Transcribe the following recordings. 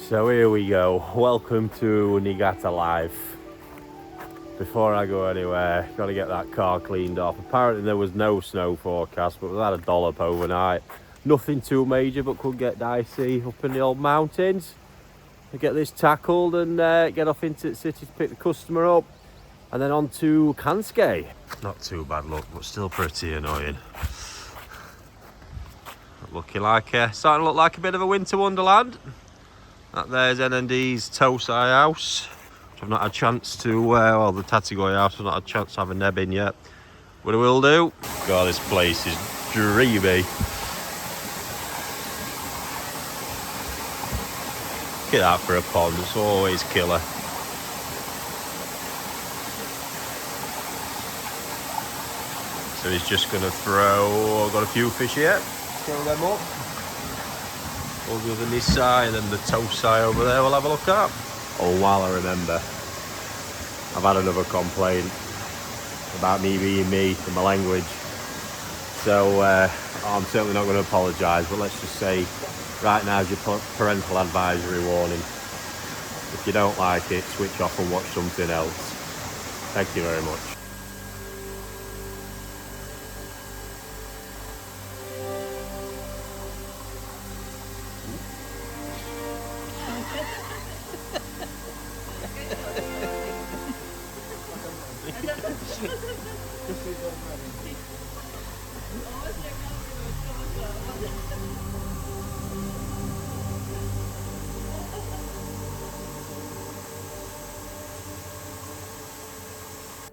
So here we go, welcome to Niigata life. Before I go anywhere, got to get that car cleaned off. Apparently there was no snow forecast, but we've had a dollop overnight. Nothing too major, but could get dicey up in the old mountains. I get this tackled and get off into the city to pick the customer up. And then on to Kansuke. Not too bad luck, but still pretty annoying. Looking like, starting to look like a bit of a winter wonderland. That there's N&D's Tosai house, which I've not had a chance to, well, the Tatsugoi house, I've not had a chance to have a neb in yet. But I will do. God, this place is dreamy. Look at that for a pond, it's always killer. So he's just going to throw, I've got a few fish here, throw them up. We'll do the Nisai and then the Tosai over there we'll have a look at. Oh, while I remember, I've had another complaint about me being me and my language. So I'm certainly not going to apologise, but let's just say right now is your parental advisory warning. If you don't like it, switch off and watch something else. Thank you very much.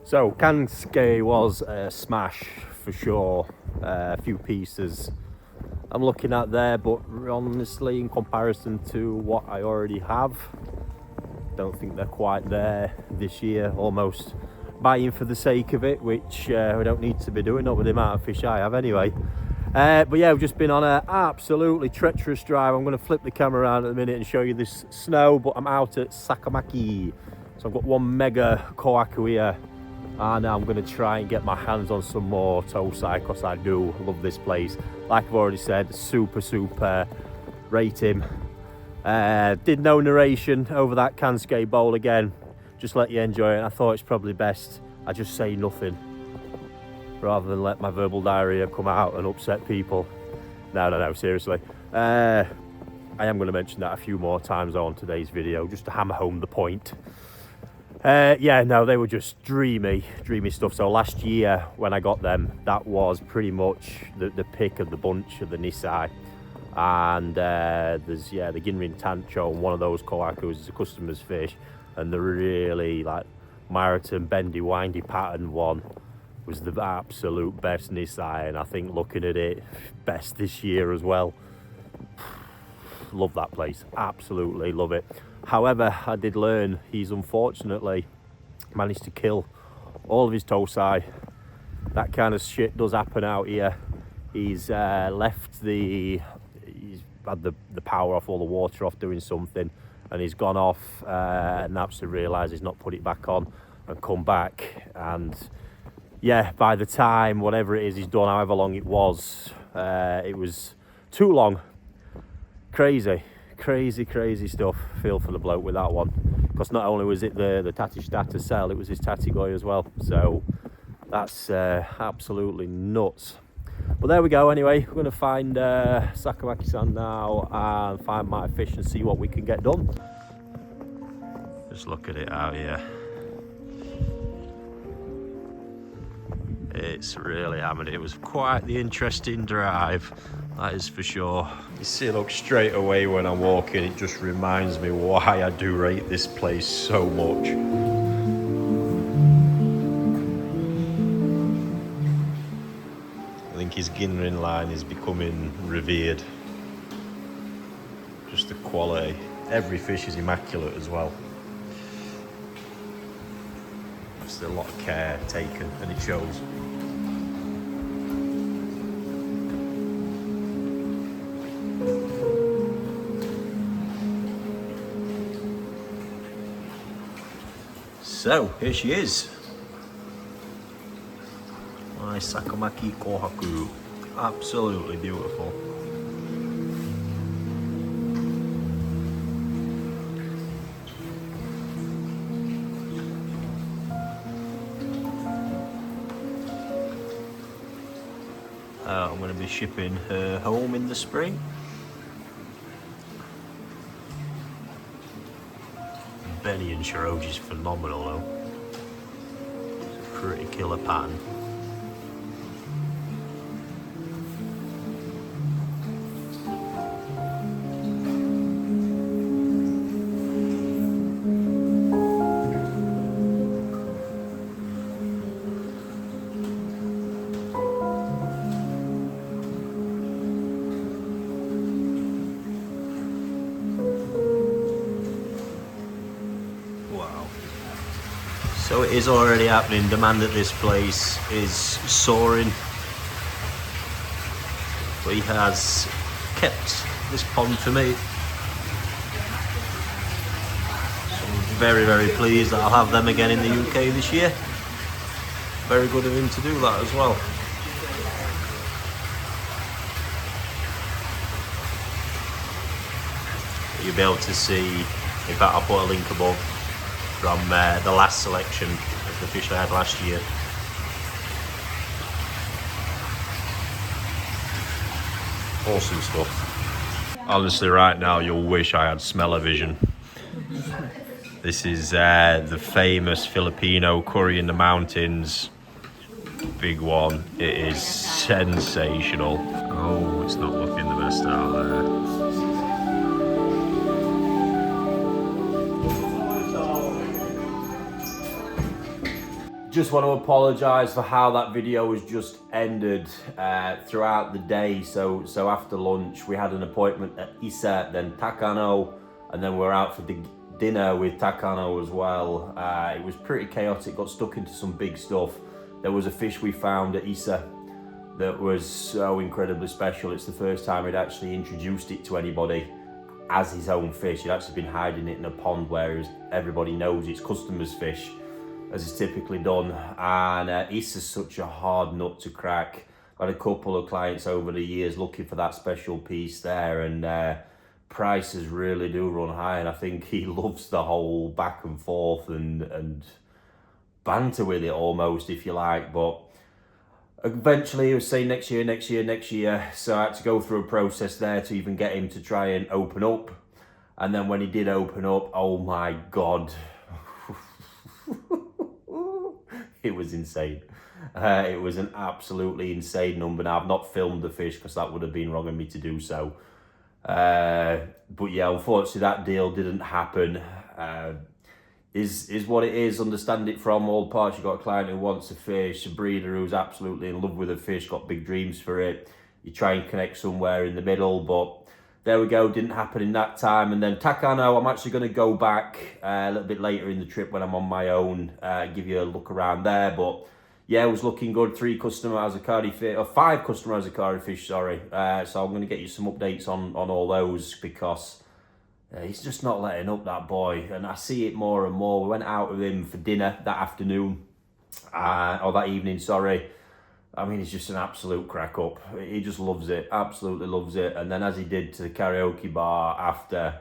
So Kansuke was a smash for sure, a few pieces I'm looking at there, but honestly in comparison to what I already have, don't think they're quite there this year. Almost buying for the sake of it, which we don't need to be doing, not with the amount of fish I have anyway. But yeah, we've just been on an absolutely treacherous drive. I'm going to flip the camera around in a minute and show you this snow, but I'm out at Sakamaki. So I've got one mega Kohaku here, and I'm going to try and get my hands on some more Tosai because I do love this place. Like I've already said, super rate him. Did no narration over that Kansuke bowl again, just let you enjoy it. I thought it's probably best I just say nothing rather than let my verbal diarrhea come out and upset people. No, seriously. I am going to mention that a few more times on today's video just to hammer home the point. Yeah, no, they were just dreamy stuff. So last year when I got them, that was pretty much the pick of the bunch of the Nisai. And there's, the Ginrin Tancho, and one of those Kohakus is a customer's fish. And the really like Marathon bendy windy pattern one was the absolute best Nisai, and I think looking at it, best this year as well. Love that place, absolutely love it. However, I did learn he's unfortunately managed to kill all of his Tosai. That kind of shit does happen out here. He's left he's had the power off, all the water off doing something, and he's gone off and absolutely realised he's not put it back on and come back. And yeah, by the time whatever it is he's done, however long it was too long. Crazy stuff. Feel for the bloke with that one, because not only was it the Tatishita to sell, it was his Tatsugoi as well. So that's absolutely nuts. But there we go. Anyway, we're going to find Sakamaki San now and find my fish and see what we can get done. Just look at it out here. It's really hammered. It was quite the interesting drive, that is for sure. You see, look, straight away when I'm walking, it just reminds me why I do rate this place so much. I think his Ginrin line is becoming revered. Just the quality. Every fish is immaculate as well. There's a lot of care taken, and it shows. So, here she is. My Sakamaki Kohaku. Absolutely beautiful. be shipping her home in the spring. Beni and shiroji is phenomenal though. It's a pretty killer pattern. So it is already happening. Demand at this place is soaring. But he has kept this pond for me. So I'm very, very pleased that I'll have them again in the UK this year. Very good of him to do that as well. You'll be able to see, in fact I'll put a link above, from the last selection of the fish I had last year. Awesome stuff. Honestly, right now you'll wish I had smell-o-vision. This is the famous Filipino curry in the mountains. Big one. It is sensational. Oh, it's not looking the best out there. Just want to apologise for how that video was just ended throughout the day. So after lunch we had an appointment at Isa, then Takano, and then we're out for the dinner with Takano as well. It was pretty chaotic, got stuck into some big stuff. There was a fish we found at Isa that was so incredibly special. It's the first time he'd actually introduced it to anybody as his own fish. He'd actually been hiding it in a pond where everybody knows it's customers' fish, as is typically done. And Isa's such a hard nut to crack. I've had a couple of clients over the years looking for that special piece there, and prices really do run high, and I think he loves the whole back and forth and banter with it almost, if you like. But eventually he was saying next year, so I had to go through a process there to even get him to try and open up. And then when he did open up, oh my God, it was insane. It was an absolutely insane number. Now, I've not filmed the fish because that would have been wrong of me to do so. But yeah, unfortunately that deal didn't happen. Is what it is. Understand it from all parts. You've got a client who wants a fish, a breeder who's absolutely in love with a fish, got big dreams for it. You try and connect somewhere in the middle, but there we go, didn't happen in that time. And then Takano, I'm actually going to go back a little bit later in the trip when I'm on my own, give you a look around there. But yeah, it was looking good. 5 customer Azukari fish, sorry. So I'm going to get you some updates on all those, because he's just not letting up, that boy. And I see it more and more. We went out with him for dinner that afternoon, or that evening, sorry. I mean, he's just an absolute crack up. He just loves it, absolutely loves it. And then as he did to the karaoke bar after,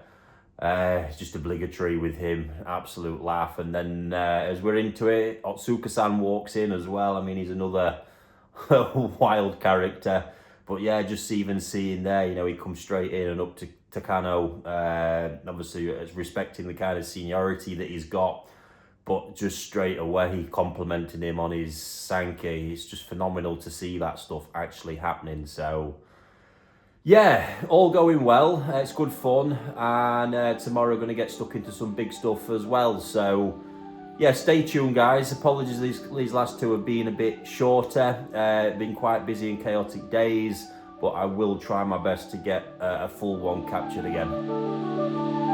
it's just obligatory with him, absolute laugh. And then as we're into it, Otsuka San walks in as well. I mean, he's another wild character. But yeah, just even seeing there, you know, he comes straight in and up to Takano, obviously respecting the kind of seniority that he's got. But just straight away complimenting him on his Sankey. It's just phenomenal to see that stuff actually happening. So yeah, all going well. It's good fun, and tomorrow going to get stuck into some big stuff as well. So yeah, stay tuned, guys. Apologies, these last two have been a bit shorter. Been quite busy and chaotic days, but I will try my best to get a full one captured again.